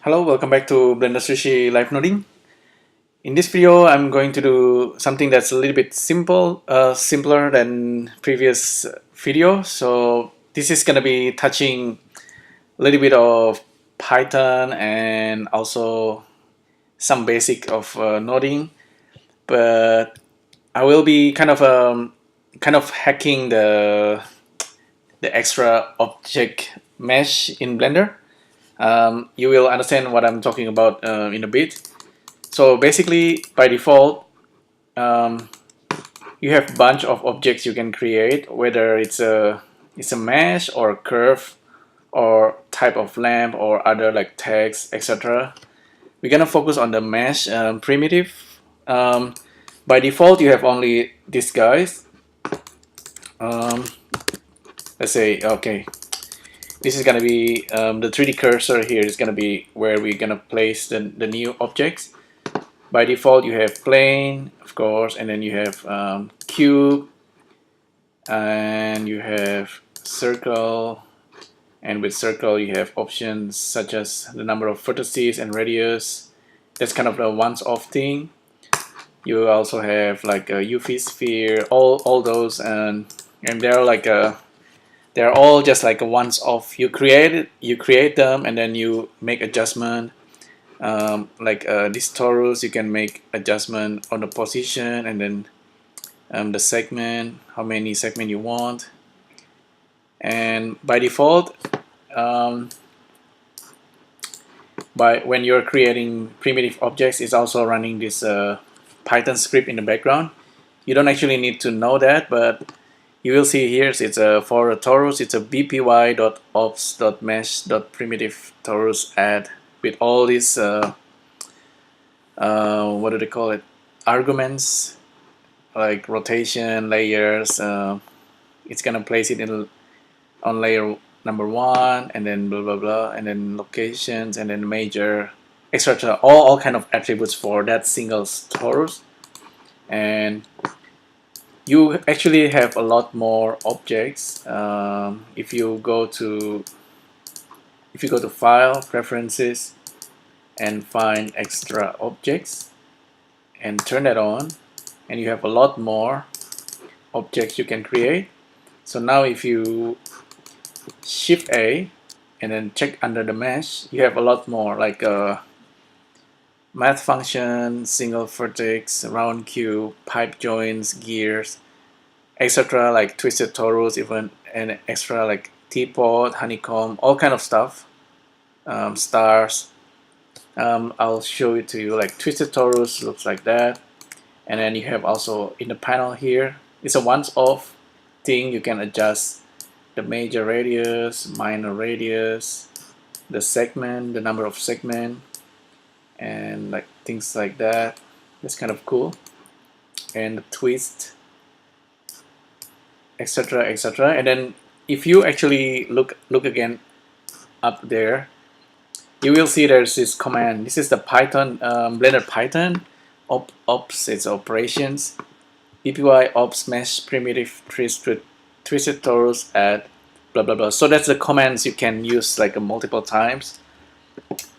Hello, welcome back to BlenderSushi live noding. In this video, I'm going to do something that's a little bit simpler than previous video. So this is going to be touching a little bit of Python and also some basic of noding, but I will be kind of hacking the extra object mesh in Blender. You will understand what I'm talking about in a bit. So basically, by default, you have a bunch of objects you can create, whether it's a mesh or a curve or type of lamp or other like text, etc. We're gonna focus on the mesh primitive. By default, you have only these guys. Let's say, okay, this is gonna be the 3D cursor here is gonna be where we're gonna place the new objects. By default, you have plane, of course, and then you have cube, and you have circle, and with circle you have options such as the number of vertices and radius. That's kind of a once-off thing. You also have like a UV sphere, all those, and they're like they're all just like a once-off. You create them, and then you make adjustment. Like this torus, you can make adjustment on the position, and then the segment, how many segment you want. And by default, when you're creating primitive objects, it's also running this Python script in the background. You don't actually need to know that, but you will see here it's for a torus, it's a bpy.ops.mesh.primitive torus add with all these what do they call it, arguments like rotation, layers. It's gonna place it on layer number 1, and then blah blah blah, and then locations, and then major, etc. All kind of attributes for that single torus. And you actually have a lot more objects. If you go to File, Preferences, and find Extra Objects, and turn that on, and you have a lot more objects you can create. So now if you Shift A and then check under the mesh, you have a lot more, like math function, single vertex, round cube, pipe joints, gears, etc. like twisted torus, even, and extra like teapot, honeycomb, all kind of stuff. Stars. I'll show it to you. Like twisted torus looks like that, and then you have also in the panel here, it's a once-off thing. You can adjust the major radius, minor radius, the segment, the number of segment, and like things like that. That's kind of cool. And the twist, etc., etc. And then if you actually look again up there, you will see there's this command. This is the Python, Blender Python ops, it's operations, BPY ops mesh primitive twisted torus add blah blah blah. So that's the commands you can use like multiple times,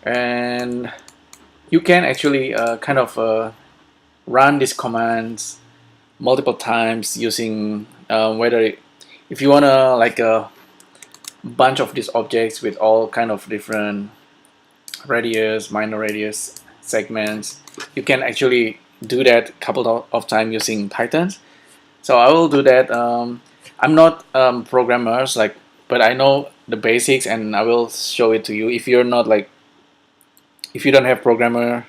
and you can actually run these commands multiple times using if you wanna like a bunch of these objects with all kind of different radius, minor radius, segments. You can actually do that a couple of times using Python. So I will do that. I'm not programmers, but I know the basics, and I will show it to you. If you're not if you don't have programming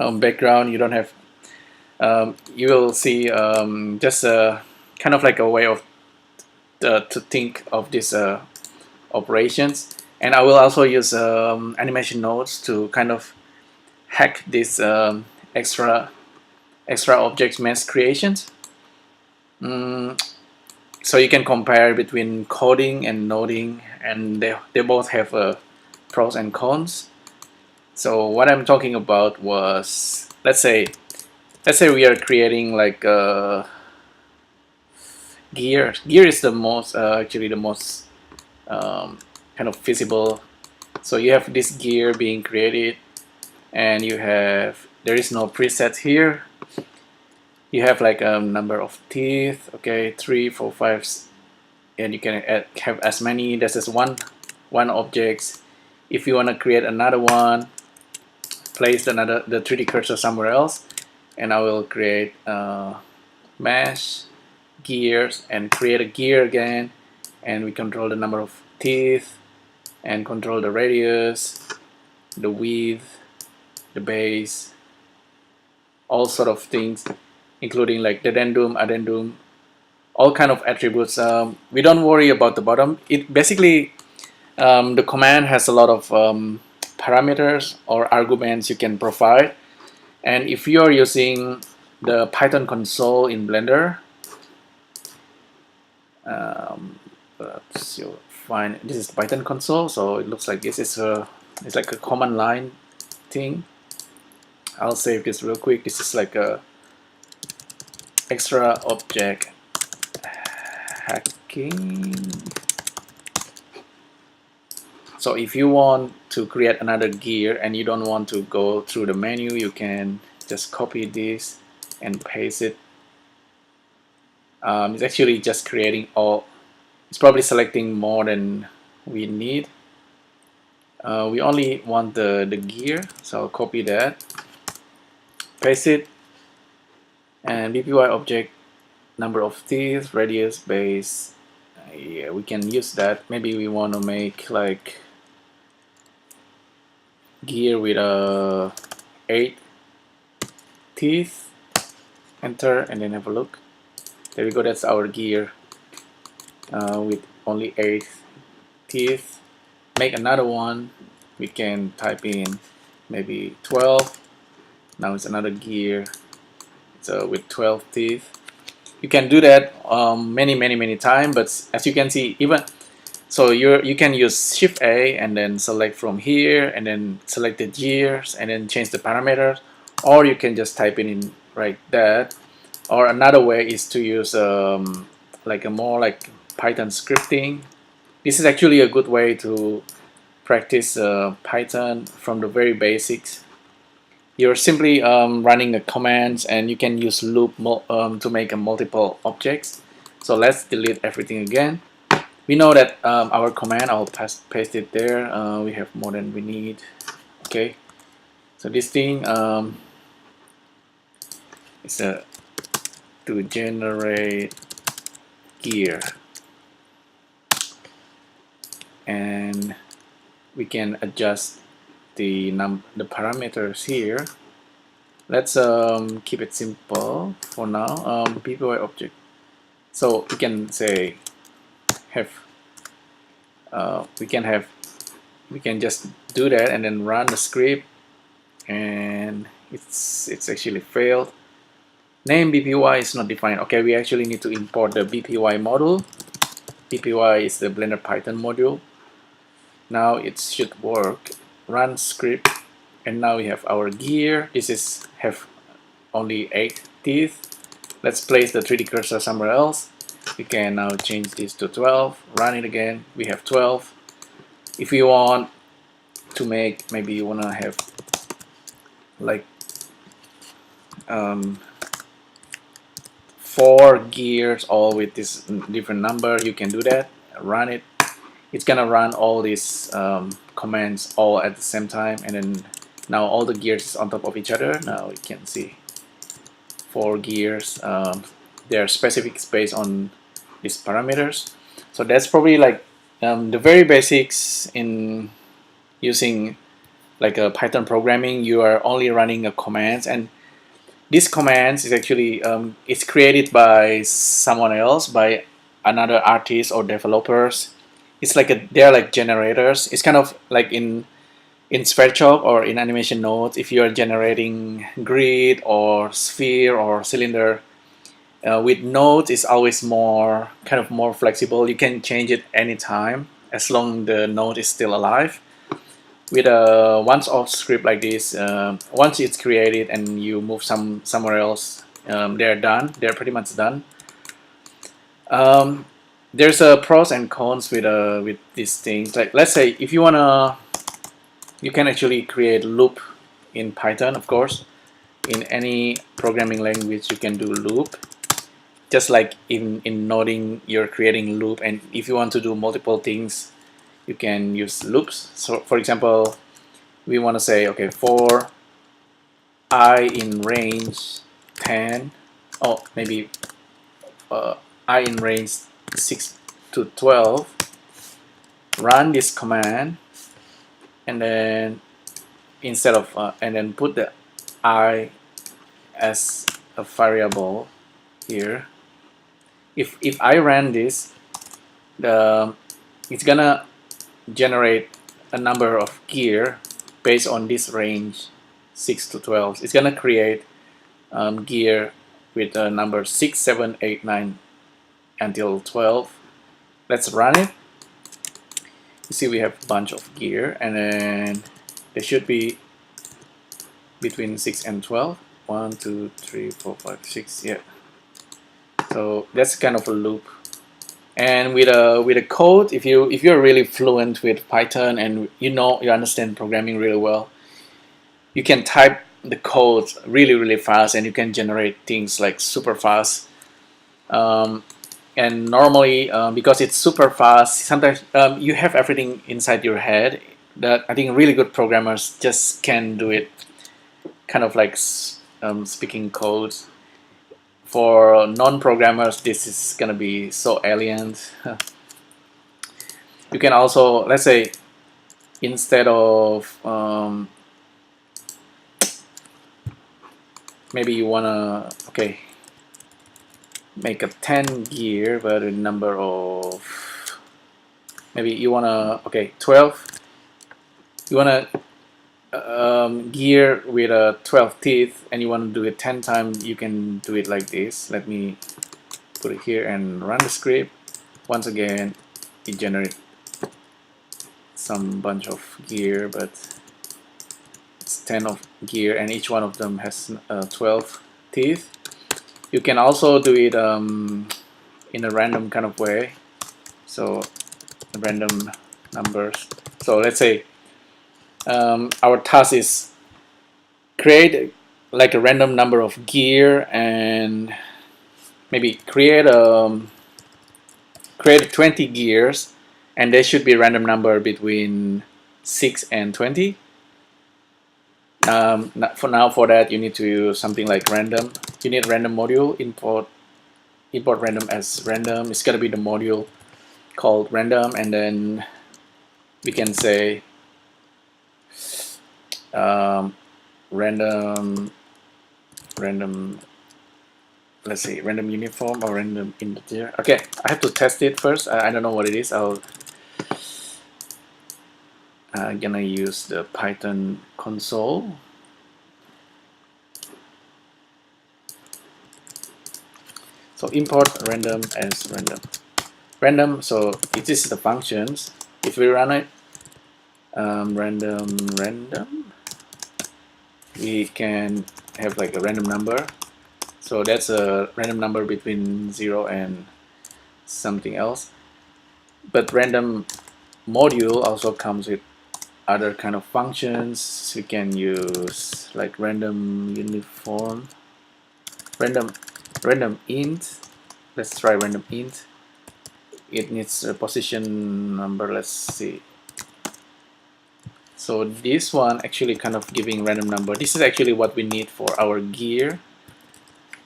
background, you don't have, you will see just kind of like a way of to think of these operations. And I will also use animation nodes to kind of hack this extra objects mesh creations. So you can compare between coding and noding, and they both have pros and cons. So what I'm talking about was, let's say we are creating like gear. Gear is the most actually the most kind of feasible So you have this gear being created, and there is no preset here. You have like a number of teeth, okay, 3, 4, 5, and you can have as many. This is one object. If you want to create another one, place the 3D cursor somewhere else, and I will create mesh gears and create a gear again, and we control the number of teeth and control the radius, the width, the base, all sort of things, including like the addendum, all kind of attributes. We don't worry about the bottom. It basically, the command has a lot of parameters or arguments you can provide, and if you are using the Python console in Blender, you'll find this is Python console, so it looks like this is it's like a command line thing. I'll save this real quick. This is like a extra object hacking. So if you want to create another gear and you don't want to go through the menu, you can just copy this and paste it. It's actually just creating all. It's probably selecting more than we need. We only want the gear, so I'll copy that, paste it, and BPY object, number of teeth, radius, base. Yeah, we can use that. Maybe we want to make like gear with 8 teeth. Enter and then have a look. There we go. That's our gear with only 8 teeth. Make another one. We can type in maybe 12. Now it's another gear. So with 12 teeth. You can do that many times, but as you can see, even so, you can use Shift A and then select from here and then select the gears and then change the parameters, or you can just type it in like that. Or another way is to use like a more like Python scripting. This is actually a good way to practice Python from the very basics. You're simply running the commands, and you can use loop to make a multiple objects. So let's delete everything again. We know that our command, I'll paste it there. We have more than we need. Okay, so this thing is to generate gear, and we can adjust the parameters here. Let's keep it simple for now. BPY object. So we can say we can just do that and then run the script, and it's actually failed. Name BPY is not defined. Okay, we actually need to import the BPY module. BPY is the Blender Python module. Now it should work. Run script, and now we have our gear. This have only 8 teeth. Let's place the 3D cursor somewhere else. We can now change this to 12. Run it again. We have 12. If you want to make, maybe you want to have like 4 gears all with this different number, you can do that. Run it. It's gonna run all these commands all at the same time, and then now all the gears is on top of each other. Now you can see 4 gears. They are specific based on these parameters. So that's probably like the very basics in using like a Python programming. You are only running a commands, and these commands is actually it's created by someone else, by another artist or developers. It's like they're like generators. It's kind of like in Spreadshop or in animation nodes. If you are generating grid or sphere or cylinder, with nodes it's always more flexible. You can change it anytime as long the node is still alive. With a once-off script like this, once it's created and you move somewhere else, they're done. They're pretty much done. There's a pros and cons with these things. Like, let's say if you wanna You can actually create loop in Python, of course. In any programming language, you can do loop. Just like in noding, you're creating loop, and if you want to do multiple things, you can use loops. So for example, we want to say, okay, for I in range 10, oh, maybe I in range 6 to 12, run this command, and then instead of and then put the I as a variable here. If I ran this, it's gonna generate a number of gear based on this range 6 to 12. It's gonna create gear with a number 6, 7, 8, 9 until 12. Let's run it. You see we have a bunch of gear, and then there should be between 6 and 12. 1, 2, 3, 4, 5, 6. Yeah. So that's kind of a loop. And with a code, if you're really fluent with Python and you understand programming really well, you can type the code really fast, and you can generate things like super fast. And normally, because it's super fast, sometimes you have everything inside your head that I think really good programmers just can do it. Kind of like speaking code. For non-programmers, this is gonna be so alien. You can also, let's say, instead of maybe you wanna make a 10 gear, but a number of, maybe you wanna 12. You wanna gear with a 12 teeth, and you want to do it 10 times. You can do it like this. Let me put it here and run the script. Once again, it generates some bunch of gear, but it's 10 of gear, and each one of them has 12 teeth. You can also do it in a random kind of way, so random numbers. So let's say our task is create like a random number of gear, and maybe create 20 gears, and there should be a random number between 6 and 20. For that, you need to use something like random. You need random module, import random as random. It's gonna be the module called random, and then we can say random, let's see, random uniform or random integer. Okay, I have to test it first. I don't know what it is. I'm gonna use the Python console. So import random as random. So this is the functions. If we run it, random, we can have like a random number. So that's a random number between 0 and something else. But random module also comes with other kind of functions. We can use like random uniform, random int. Let's try random int. It needs a position number. Let's see. So this one actually kind of giving random number. This is actually what we need for our gear.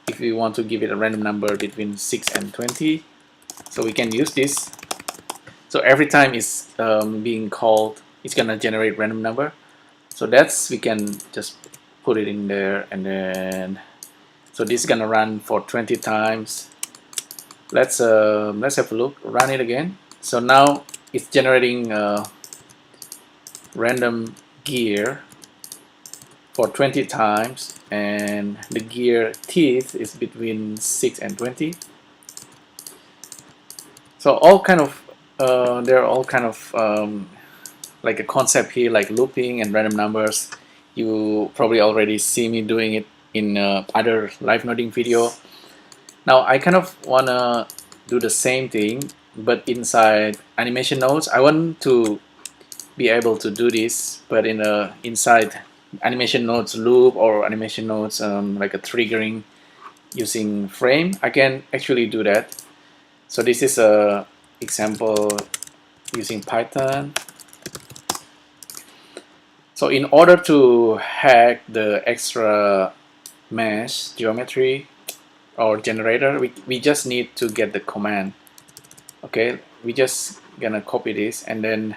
If we want to give it a random number between 6 and 20, so we can use this. So every time it's being called, it's gonna generate random number. So we can just put it in there, and then so this is gonna run for 20 times. Let's have a look. Run it again. So now it's generating random gear for 20 times, and the gear teeth is between 6 and 20. So all kind of there are all kind of like a concept here, like looping and random numbers. You probably already see me doing it in other live noding video. Now I kind of wanna do the same thing, but inside animation nodes. I want to be able to do this, but in a inside animation nodes loop or animation nodes like a triggering using frame, I can actually do that. So this is a example using Python. So in order to hack the extra mesh geometry or generator, we just need to get the command. Okay, we just gonna copy this, and then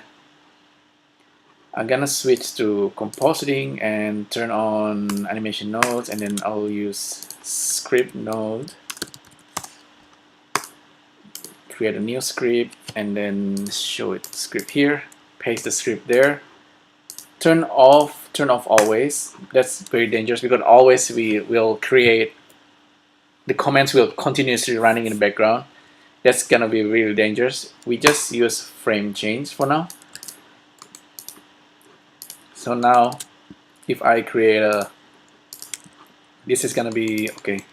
I'm gonna switch to compositing and turn on animation nodes, and then I'll use script node, create a new script, and then show it script here, paste the script there, turn off always. That's very dangerous, because always we will create the comments will continuously running in the background. That's gonna be really dangerous. We just use frame change for now. So now if I create a, this is gonna be okay,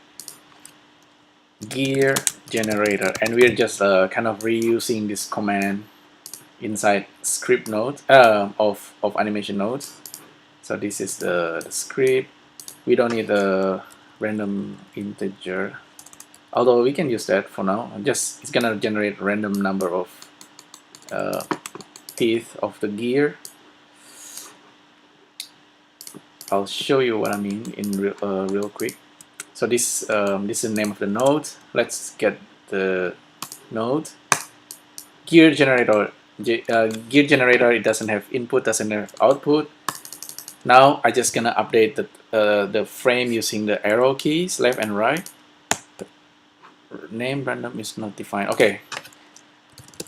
gear generator, and we're just kind of reusing this command inside script node of animation nodes. So this is the script. We don't need a random integer, although we can use that for now. Just it's gonna generate a random number of teeth of the gear. I'll show you what I mean in real quick. So this is the name of the node. Let's get the node. Gear generator. Gear generator. It doesn't have input, doesn't have output. Now I just gonna update the frame using the arrow keys, left and right. The name random is not defined. Okay,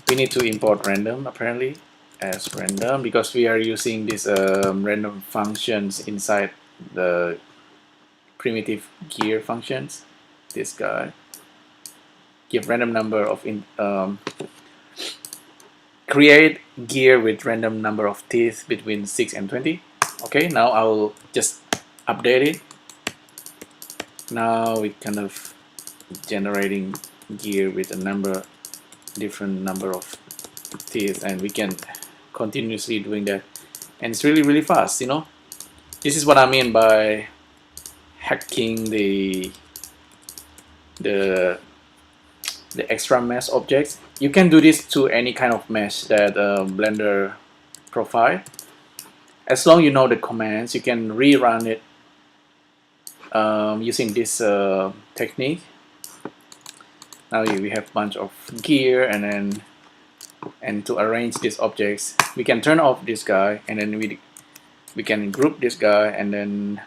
we need to import random apparently as random, because we are using these random functions inside the primitive gear functions. This guy give random number of create gear with random number of teeth between 6 and 20. Okay, now I will just update it. Now we kind of generating gear with a different number of teeth, and we can continuously doing that, and it's really fast. You know, this is what I mean by hacking the extra mesh objects. You can do this to any kind of mesh that Blender provide. As long as you know the commands, you can rerun it using this technique. Now we have a bunch of gear, and to arrange these objects, we can turn off this guy, and then we can group this guy, and then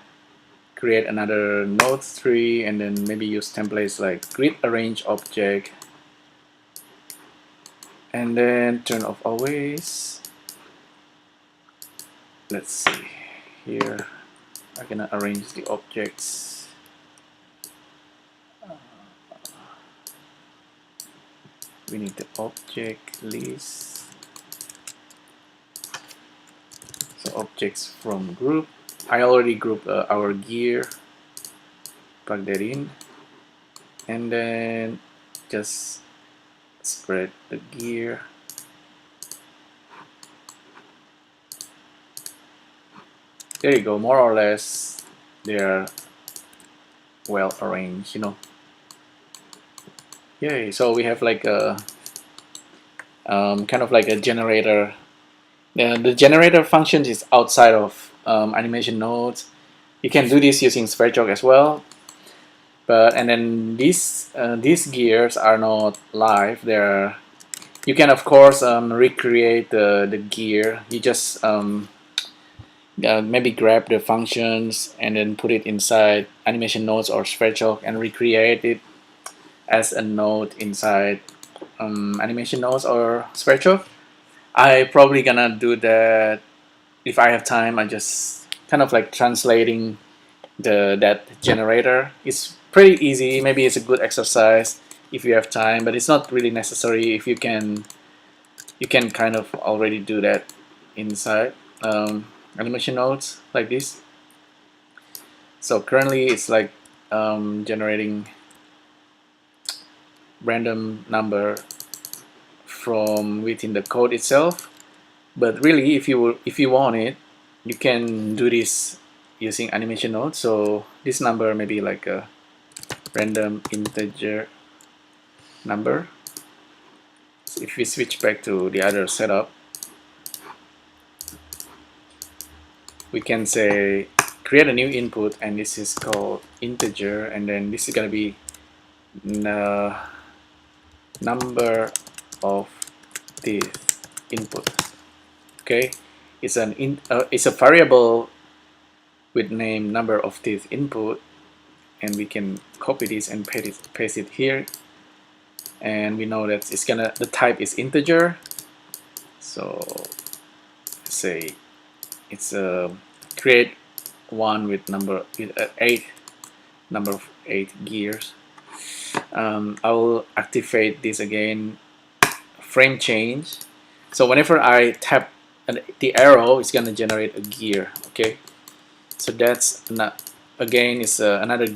create another node tree, and then maybe use templates like grid arrange object, and then turn off always. Let's see here. I'm gonna arrange the objects. We need the object list. So objects from group. I already grouped our gear. Plug that in, and then just spread the gear. There you go. More or less, they're well arranged. You know. Yay! So we have like a kind of like a generator. The generator function is outside of animation nodes. You can do this using SphereChalk as well. But and then these gears are not live. They're, you can of course recreate the gear. You just maybe grab the functions and then put it inside animation nodes or SphereChalk and recreate it as a node inside animation nodes or SphereChalk. I probably gonna do that if I have time. I just kind of like translating that generator. It's pretty easy. Maybe it's a good exercise if you have time, but it's not really necessary. If you can kind of already do that inside animation nodes like this. So currently it's like generating random number from within the code itself. But really, if you want it, you can do this using animation node. So this number may be like a random integer number. So if we switch back to the other setup, we can say create a new input, and this is called integer, and then this is going to be number of teeth input. Okay, it's it's a variable with name number of teeth input, and we can copy this and paste it here, and we know that it's gonna, the type is integer. So say it's create one with number with 8 number of 8 gears. I will activate this again, frame change. So whenever I tap the arrow, it's gonna generate a gear. Okay, so that's not, again, is another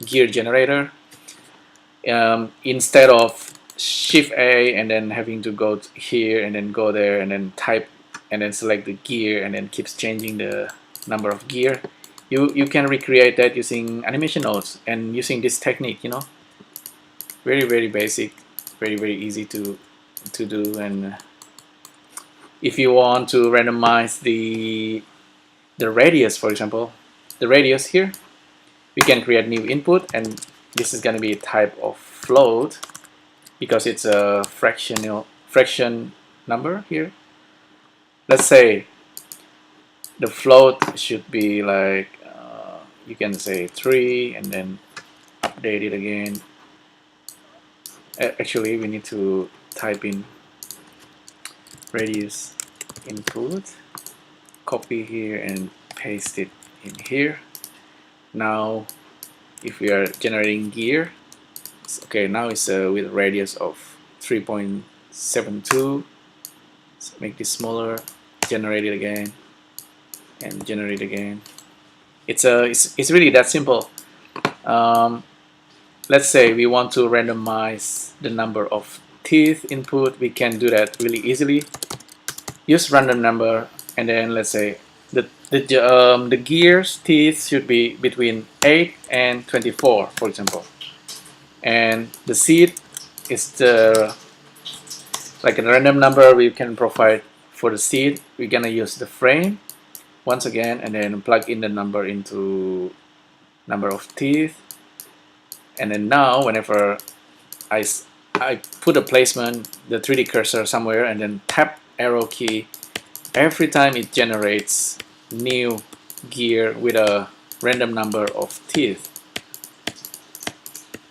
gear generator. Instead of Shift A and then having to go here and then go there and then type and then select the gear and then keeps changing the number of gear, you can recreate that using animation nodes and using this technique. You know, very basic, very easy to do. And if you want to randomize the radius, for example, the radius here, we can create new input, and this is going to be a type of float because it's a fraction number here. Let's say the float should be like you can say 3 and then update it again. Actually, we need to type in radius input, copy here and paste it in here. Now if we are generating gear, okay, now it's with a radius of 3.72. so make this smaller, generate it again and generate again. It's really that simple. Let's say we want to randomize the number of teeth input. We can do that really easily. Use random number, and then let's say the gears teeth should be between 8 and 24, for example. And the seed is the like a random number we can provide for the seed. We're gonna use the frame once again, and then plug in the number into number of teeth. And then now whenever I put a placement, the 3D cursor somewhere, and then tap arrow key, every time it generates new gear with a random number of teeth.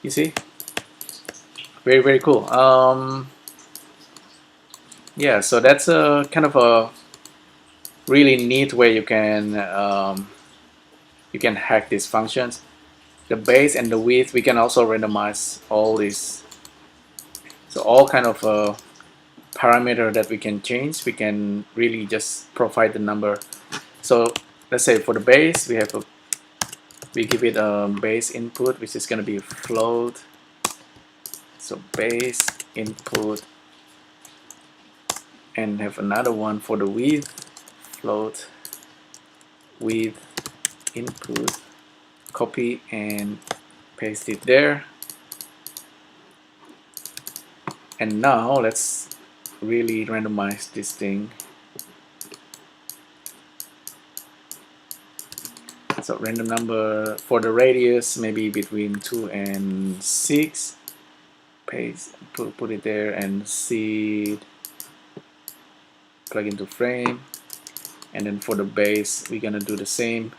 You see, very cool. Yeah, so that's a kind of a really neat way you can hack these functions. The base and the width, we can also randomize all these. So all kind of parameter that we can change, we can really just provide the number. So let's say for the base, we give it a base input, which is going to be float. So base input, and have another one for the width, float width input, copy and paste it there. And now let's really randomize this thing. So random number for the radius, maybe between 2 and 6. Paste, put it there, and seed, plug into frame. And then for the base, we're gonna do the same.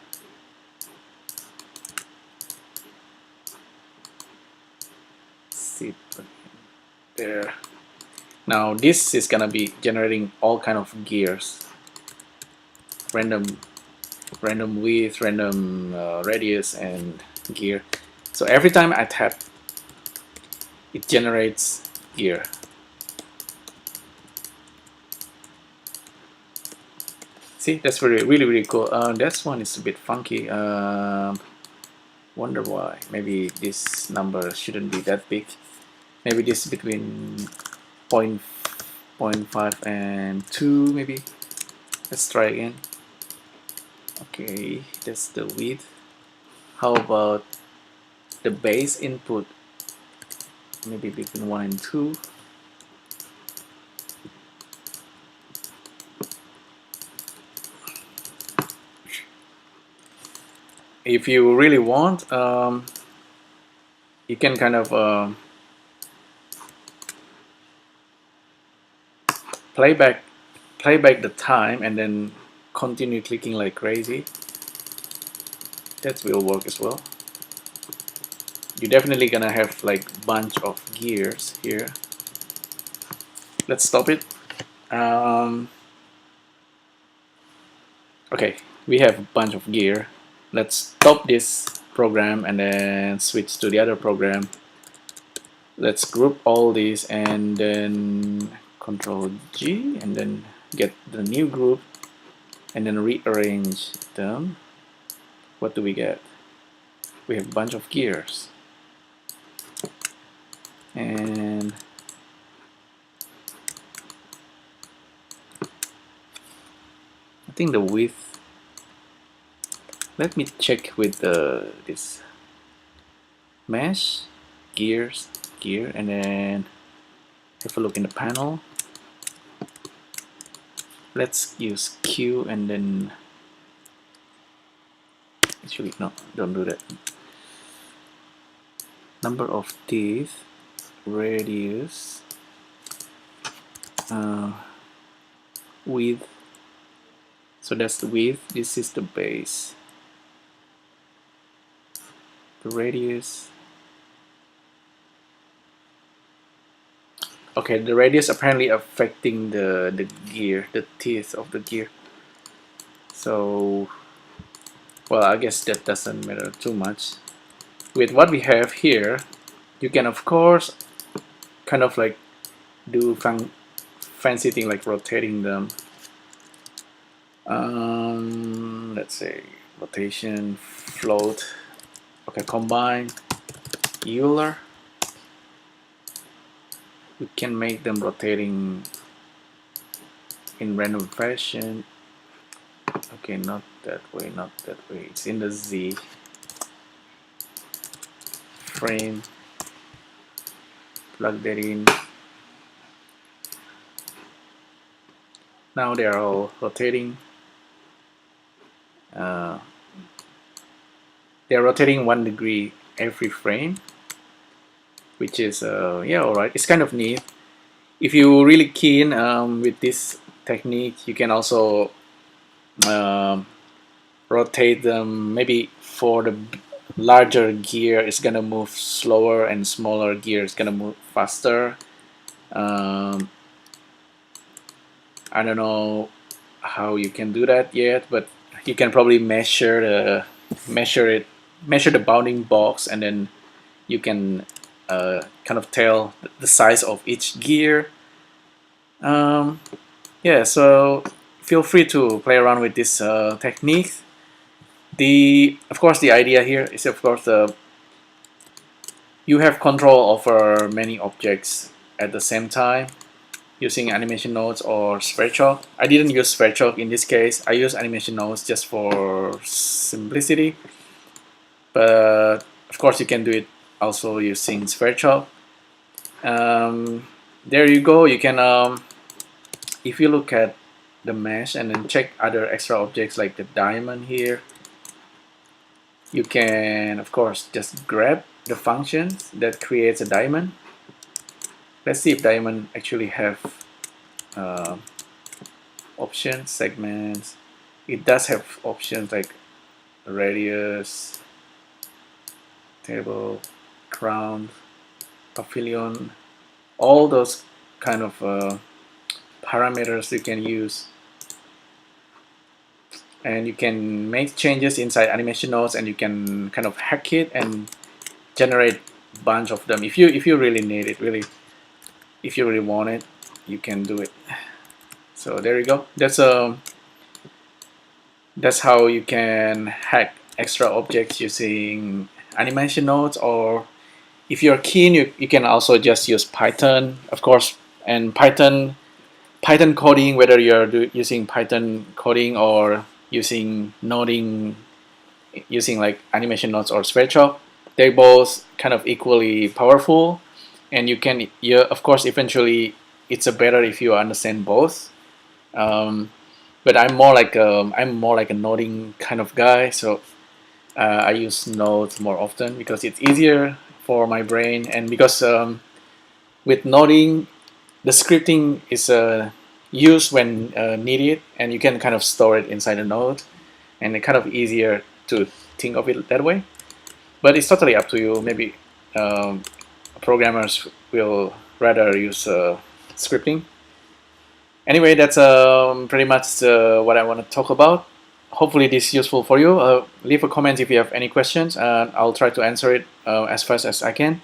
Seed, plug in there. Now this is gonna be generating all kind of gears, random width, random radius, and gear. So every time I tap, it generates gear. See, that's really cool. This one is a bit funky. Wonder why. Maybe this number shouldn't be that big. Maybe this is between 0.5 0.5 and 2 maybe. Let's try again. Okay, that's the width. How about the base input? Maybe between 1 and 2. If you really want, you can kind of play back the time and then continue clicking like crazy. That will work as well. You're definitely gonna have like bunch of gears here. Let's stop it. Okay, we have a bunch of gear. Let's stop this program and then switch to the other program. Let's group all these and then Control G and then get the new group and then rearrange them. What do we get? We have a bunch of gears. And I think the width, let me check with this mesh, gears, gear, and then have a look in the panel. Let's use Q and then, actually no, don't do that. Number of teeth, radius, width. So that's the width, this is the base. The radius. Okay, the radius apparently affecting the gear, the teeth of the gear. So, well, I guess that doesn't matter too much. With what we have here, you can of course kind of like do fancy thing like rotating them. Let's say rotation, float. Okay, combine, Euler. We can make them rotating in random fashion. Okay, not that way, not that way. It's in the Z frame. Plug that in. Now they are all rotating. They are rotating 1 degree every frame, which is yeah, alright. It's kind of neat. If you're really keen with this technique, you can also rotate them. Maybe for the larger gear, it's gonna move slower, and smaller gear is gonna move faster. I don't know how you can do that yet, but you can probably measure the bounding box, and then you can kind of tell the size of each gear. Yeah, so feel free to play around with this technique. Of course, the idea here is, of course, you have control over many objects at the same time using animation nodes or sphere chalk. I didn't use sphere chalk in this case. I use animation nodes just for simplicity. But of course, you can do it also using sphere chalk. There you go. You can, if you look at the mesh and then check other extra objects like the diamond here, you can of course just grab the function that creates a diamond. Let's see if diamond actually have options, segments. It does have options like radius, table, crown, pavilion, all those kind of parameters you can use. And you can make changes inside animation nodes, and you can kind of hack it and generate a bunch of them. If you really need it, if you really want it, you can do it. So there you go. That's how you can hack extra objects using animation nodes. Or if you're keen, you can also just use Python, of course. And Python Python coding, whether you're using Python coding or using noding, using like animation nodes or Squareshop, they're both kind of equally powerful, and you can, of course, eventually it's a better if you understand both. But I'm more like a noding kind of guy, so I use nodes more often because it's easier for my brain, and because with noding, the scripting is used when needed, and you can kind of store it inside a node, and it's kind of easier to think of it that way. But it's totally up to you. Maybe programmers will rather use scripting. Anyway, that's pretty much what I want to talk about. Hopefully this is useful for you. Leave a comment if you have any questions, and I'll try to answer it as fast as I can.